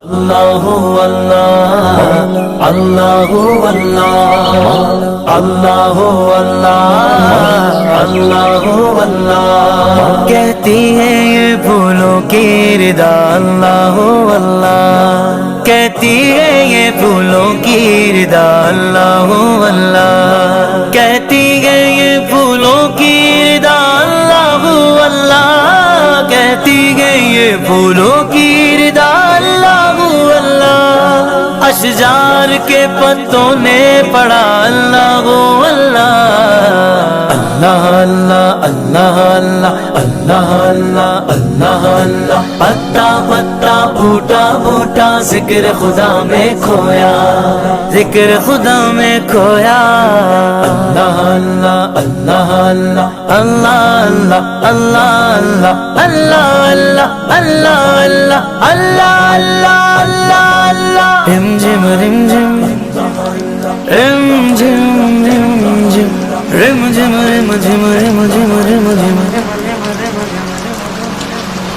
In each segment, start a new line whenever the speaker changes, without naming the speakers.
اللہ اللہ اللہ اللہ اللہ اللہ اللہ کہتی ہے یہ پھولوں کی ردا اللہ اللہ کہتی ہے یہ پھولوں کی ردا اللہ اللہ کہتی ہے یہ پھولوں کی ردا اللہ اللہ کہتی ہے یہ پھولوں کی ردا اللہ اللہ اشجار کے پتوں نے پڑھا اللہ اللہ اللہ اللہ اللہ اللہ اللہ اللہ اللہ پتا پتا بوٹا بوٹا ذکر خدا میں کھویا ذکر خدا میں کھویا اللہ اللہ اللہ اللہ اللہ اللہ اللہ اللہ اللہ اللہ اللہ اللہ اللہ اللہ رم جم رم جم رم جم رم جم رم جم رم جم رم جم رم جم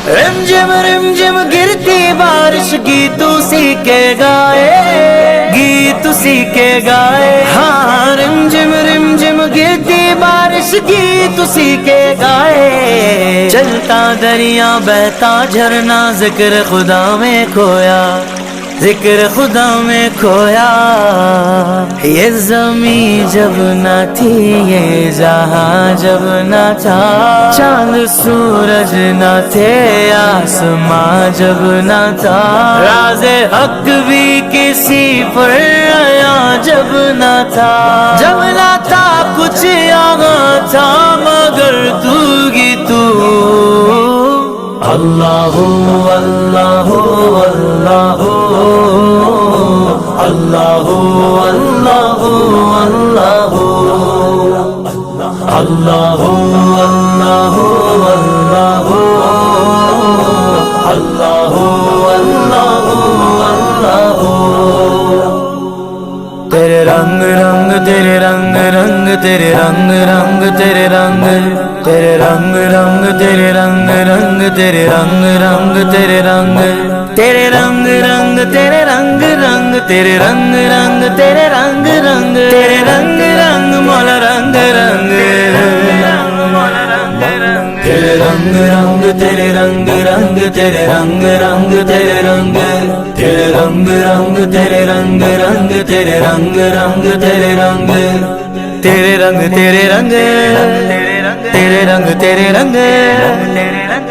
رم جم رم جم گرتی بارش گیت اسی کے گائے گیت اسی کے گائے ہاں رم جم گرتی بارش گیت اسی کے گائے چلتا دریا بہتا جھرنا ذکر خدا میں کھویا ذکر خدا میں کھویا یہ زمین جب نہ تھی یہ جہاں جب نہ تھا چاند سورج نہ تھے آسماں جب نہ تھا راز حق بھی کسی پر آیا جب نہ تھا جب نہ تھا کچھ یہاں تھا مگر تو ہی تو اللہ اللہ اللہ اللہ اللہ اللہ اللہ اللہ اللہ اللہ تیرے رنگ رنگ تیرے رنگ رنگ تیرے رنگ رنگ تیرے رنگ تیرے رنگ رنگ تیرے رنگ رنگ تیرے رنگ رنگ تیرے رنگ تیرے رنگ رنگ تیرے رنگ رنگ تیرے رنگ رنگ تیرے رنگ رنگ تیرے رنگ رنگ مولا رنگ رنگ تیرے رنگ رنگ تیرے رنگ رنگ تیرے رنگ رنگ تیرے رنگ تیرے رنگ رنگ تیرے رنگ رنگ تیرے رنگ رنگ تیرے رنگ تیرے رنگ تیرے رنگ تیرے رنگ تیرے رنگ تیرے رنگ تیرے رنگ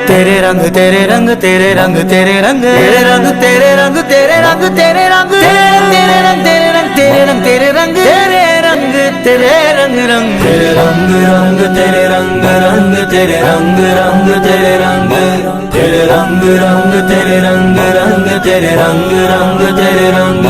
تیرے رنگ تیرے رنگ تیرے رنگ تیرے رنگ تیرے رنگ تیرے رنگ تیرے رنگ تیرے رنگ تیرے رنگ تیرے رنگ تیرے رنگ تیرے رنگ رنگ تیرے رنگ رنگ تیرے رنگ رنگ تیرے رنگ رنگ تیرے رنگ تیرے رنگ رنگ تیرے رنگ رنگ تیرے رنگ رنگ تیرے رنگ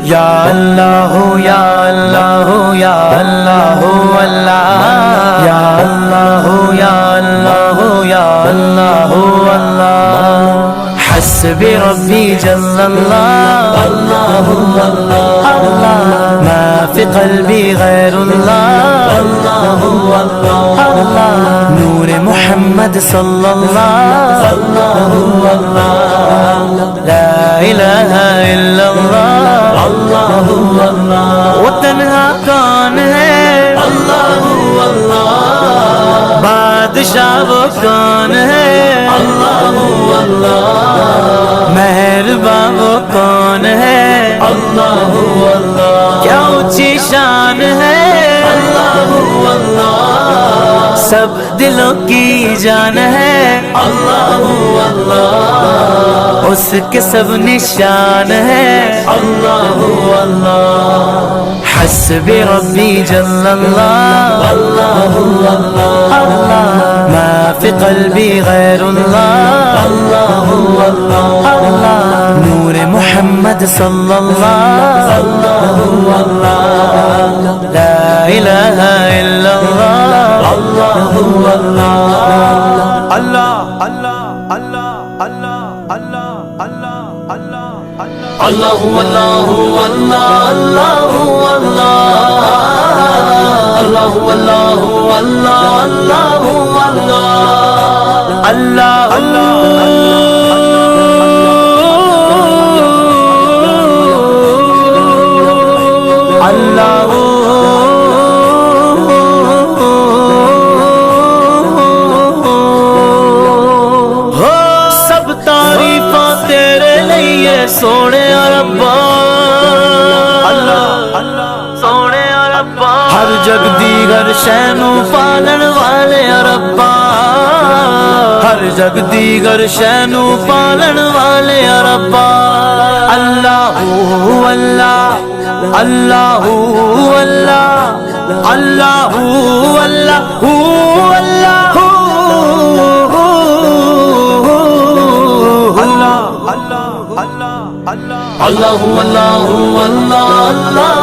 یا اللہ یا اللہ یا اللہ اللہ یا اللہ یا اللہ یا اللہ اللہ حسبی ربی جل اللہ اللہ اللہ ما فی قلبی غیر اللہ اللہ اللہ نور محمد صلی اللہ اللہ لا الہ الا اللہ اللہ اللہ وہ تنہا کون ہے اللہ اللہ بادشاہ وہ کون ہے اللہ اللہ مہربان وہ کون ہے اللہ اللہ کیا اونچی شان ہے اللہ اللہ سب دلوں کی جان ہے اللہ اللہ اس کے سب نشان ہے اللہ اللہ حسبی ربی جل اللہ اللہ اللہ ما فی قلبی غیر اللہ اللہ اللہ نور محمد صلی اللہ اللہ لا الہ الا اللہ اللہ اللہ اللہ اللہ اللہ اللہ اللہ اللہ اللہ اللہ اللہ تیرے لیے سونے ربا سونے ربا ہر جگ دی ہر شے نو پالن والے ربا ہر جگ دی ہر شے نو پالن والے ربا اللہ اللہ اللہ اللہ اللہ اللہ اللہ اللہ اللہ اللہ